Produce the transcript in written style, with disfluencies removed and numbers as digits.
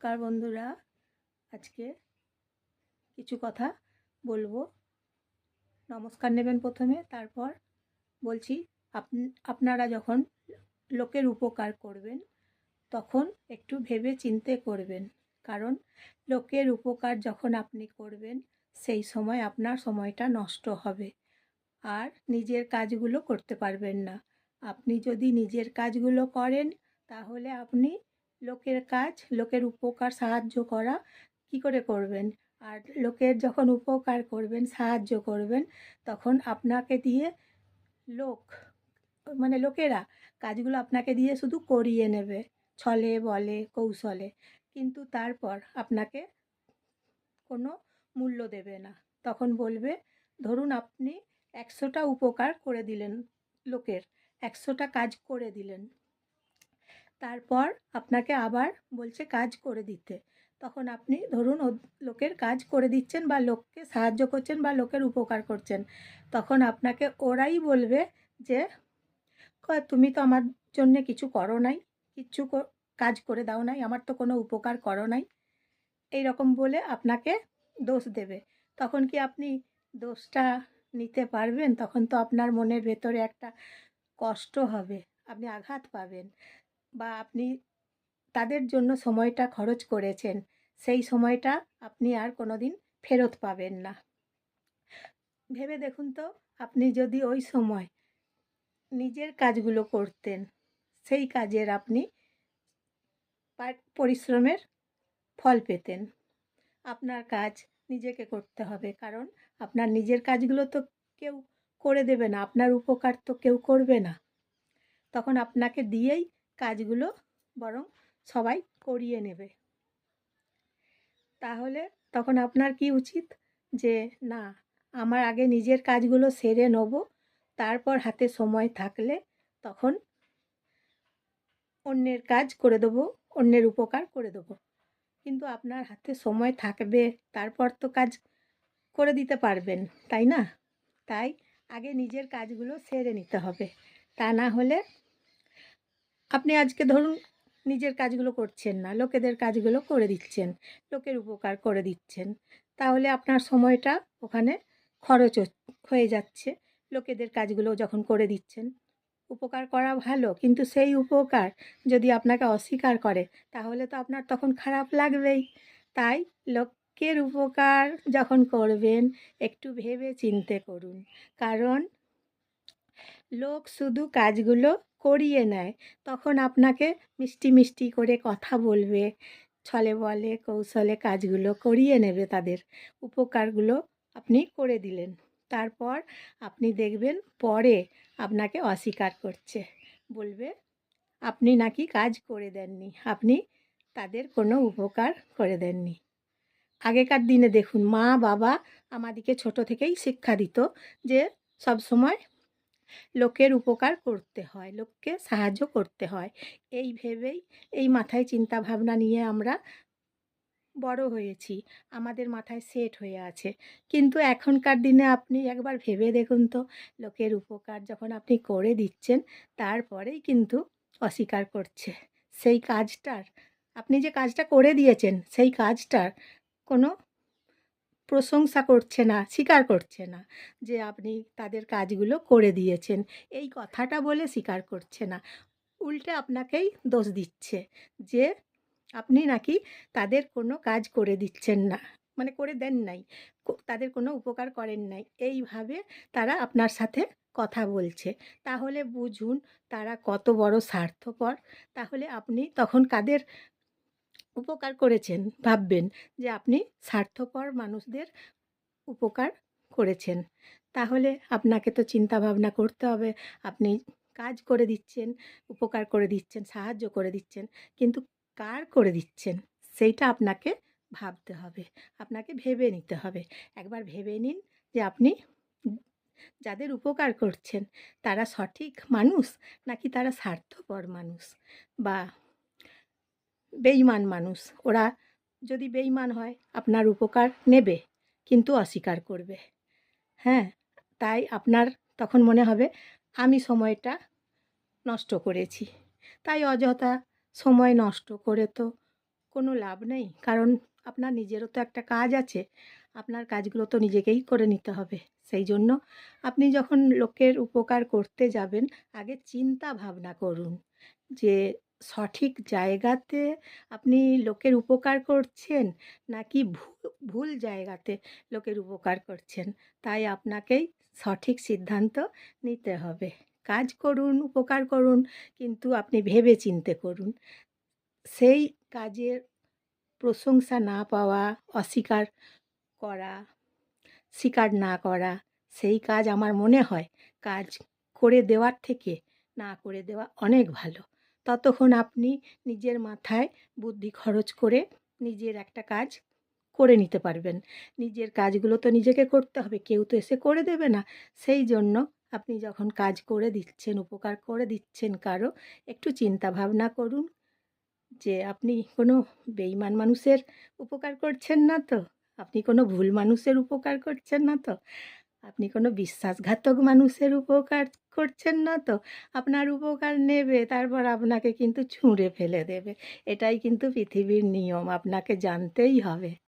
নমস্কার বন্ধুরা, আজকে কিছু কথা বলবো। নমস্কার নেবেন প্রথমে, তারপর বলছি আপনারা যখন লোকের উপকার করবেন তখন একটু ভেবে চিন্তে করবেন। কারণ লোকের উপকার যখন আপনি করবেন সেই সময় আপনার সময়টা নষ্ট হবে আর নিজের কাজগুলো করতে পারবেন না। আপনি যদি নিজের কাজগুলো করেন তাহলে আপনি লোকের কাজ, লোকের উপকার সাহায্য করা কী করে করবেন? আর লোকের যখন উপকার করবেন, সাহায্য করবেন, তখন আপনাকে দিয়ে লোক লোকেরা কাজগুলো আপনাকে দিয়ে শুধু করিয়ে নেবে ছলে বলে কৌশলে, কিন্তু তারপর আপনাকে কোনো মূল্য দেবে না। তখন বলবে, ধরুন আপনি ১০০টা উপকার করে দিলেন, লোকের ১০০টা কাজ করে দিলেন, তারপর আপনাকে আবার বলছে কাজ করে দিতে। তখন আপনি ধরুন লোকের কাজ করে দিচ্ছেন বা লোককে সাহায্য করছেন বা লোকের উপকার করছেন, তখন আপনাকে ওরাই বলবে যে তুমি তো আমার জন্যে কিছু করো নাই, কিচ্ছু কাজ করে দাও নাই, আমার তো কোনো উপকার করো নাই, এই রকম বলে আপনাকে দোষ দেবে। তখন কি আপনি দোষটা নিতে পারবেন? তখন তো আপনার মনের ভেতরে একটা কষ্ট হবে, আপনি আঘাত পাবেন, বা আপনি তাদের জন্য সময়টা খরচ করেছেন, সেই সময়টা আপনি আর কোনো দিন ফেরত পাবেন না। ভেবে দেখুন তো, আপনি যদি ওই সময় নিজের কাজগুলো করতেন, সেই কাজের আপনি পরিশ্রমের ফল পেতেন। আপনার কাজ নিজেকে করতে হবে, কারণ আপনার নিজের কাজগুলো তো কেউ করে দেবে না, আপনার উপকার তো কেউ করবে না। তখন আপনাকে দিয়েই কাজগুলো বরং সবাই করিয়ে নেবে। তাহলে তখন আপনার কি উচিত? যে না, আমার আগে নিজের কাজগুলো সেরে নেব, তারপর হাতে সময় থাকলে তখন অন্যের কাজ করে দেবো, অন্যের উপকার করে দেবো। কিন্তু আপনার হাতে সময় থাকবে, তারপর তো কাজ করে দিতে পারবেন, তাই না? তাই আগে নিজের কাজগুলো সেরে নিতে হবে। তা না হলে আপনি আজকে ধরুন নিজের কাজগুলো করছেন না, লোকেদের কাজগুলো করে দিচ্ছেন, লোকের উপকার করে দিচ্ছেন, তাহলে আপনার সময়টা ওখানে খরচ হয়ে যাচ্ছে। লোকেদের কাজগুলো যখন করে দিচ্ছেন, উপকার করা ভালো, কিন্তু সেই উপকার যদি আপনাকে অস্বীকার করে তাহলে তো আপনার তখন খারাপ লাগবেই। তাই লোকের উপকার যখন করবেন একটু ভেবে চিন্তে করুন, কারণ লোক শুধু কাজগুলো করিয়ে নেয়, তখন আপনাকে মিষ্টি মিষ্টি করে কথা বলবে, ছলে বলে কৌশলে কাজগুলো করিয়ে নেবে, তাদের উপকারগুলো আপনি করে দিলেন, তারপর আপনি দেখবেন পরে আপনাকে অস্বীকার করছে, বলবে আপনি নাকি কাজ করে দেননি, আপনি তাদের কোনো উপকার করে দেননি। আগেকার দিনে দেখুন, মা বাবা আমাদেরকে ছোট থেকেই শিক্ষা দিত যে সব সময় লোকের উপকার করতে হয়, লোককে সাহায্য করতে হয়, এই ভেবেই, এই মাথায় চিন্তা ভাবনা নিয়ে আমরা বড় হয়েছি, আমাদের মাথায় সেট হয়ে আছে। কিন্তু এখনকার দিনে আপনি একবার ভেবে দেখুন তো, লোকের উপকার যখন আপনি করে দিচ্ছেন তারপরেই কিন্তু অস্বীকার করছে। সেই কাজটার, আপনি যে কাজটা করে দিয়েছেন সেই কাজটার কোনো প্রশংসা করছে না, স্বীকার করছে না যে আপনি তাদের কাজগুলো করে দিয়েছেন, এই কথাটা বলে স্বীকার করছে না, উল্টে আপনাকেই দোষ দিচ্ছে যে আপনি নাকি তাদের কোনো কাজ করে দিচ্ছেন না, মানে করে দেন নাই, তাদের কোনো উপকার করেন নাই, এইভাবে তারা আপনার সাথে কথা বলছে। তাহলে বুঝুন তারা কত বড় স্বার্থপর। তাহলে আপনি তখন কাদের উপকার করেছেন ভাববেন, যে আপনি স্বার্থপর মানুষদের উপকার করেছেন। তাহলে আপনাকে তো চিন্তা ভাবনা করতে হবে, আপনি কাজ করে দিচ্ছেন, উপকার করে দিচ্ছেন, সাহায্য করে দিচ্ছেন, কিন্তু কার করে দিচ্ছেন সেইটা আপনাকে ভাবতে হবে, আপনাকে ভেবে নিতে হবে। একবার ভেবে নিন যে আপনি যাদের উপকার করছেন তারা সঠিক মানুষ নাকি তারা স্বার্থপর মানুষ বা বেঈমান মানুষ। ওরা যদি বেঈমান হয় আপনার উপকার নেবে কিন্তু অস্বীকার করবে। হ্যাঁ, তাই আপনার তখন মনে হবে আমি সময়টা নষ্ট করেছি, তাই অযথা সময় নষ্ট করে তো কোনো লাভ নেই, কারণ আপনার নিজেরও তো একটা কাজ আছে। আপনার কাজগুলো তো নিজেকেই করে নিতে হবে। সেই জন্য আপনি যখন লোকের উপকার করতে যাবেন, আগে চিন্তা ভাবনা করুন যে সঠিক জায়গাতে আপনি লোকের উপকার করছেন নাকি ভুল জায়গাতে লোকের উপকার করছেন। তাই আপনাকেই সঠিক সিদ্ধান্ত নিতে হবে। কাজ করুন, উপকার করুন, কিন্তু আপনি ভেবে চিন্তে করুন। সেই কাজের প্রশংসা না পাওয়া, অস্বীকার করা, স্বীকার না করা, সেই কাজ আমার মনে হয় কাজ করে দেওয়ার থেকে না করে দেওয়া অনেক ভালো। ততক্ষণ আপনি নিজের মাথায় বুদ্ধি খরচ করে নিজের একটা কাজ করে নিতে পারবেন। নিজের কাজগুলো তো নিজেকে করতে হবে, কেউ তো এসে করে দেবে না। সেই জন্য আপনি যখন কাজ করে দিচ্ছেন, উপকার করে দিচ্ছেন কারো, একটু চিন্তা ভাবনা করুন যে আপনি কোনো বেইমান মানুষের উপকার করছেন না তো? আপনি কোনো ভুল মানুষের উপকার করছেন না তো? আপনি কোনো বিশ্বাসঘাতক মানুষের উপকার করছেন না তো? আপনার উপকার নেবে, তারপর আপনাকে কিন্তু ছুঁড়ে ফেলে দেবে। এটাই কিন্তু পৃথিবীর নিয়ম, আপনাকে জানতেই হবে।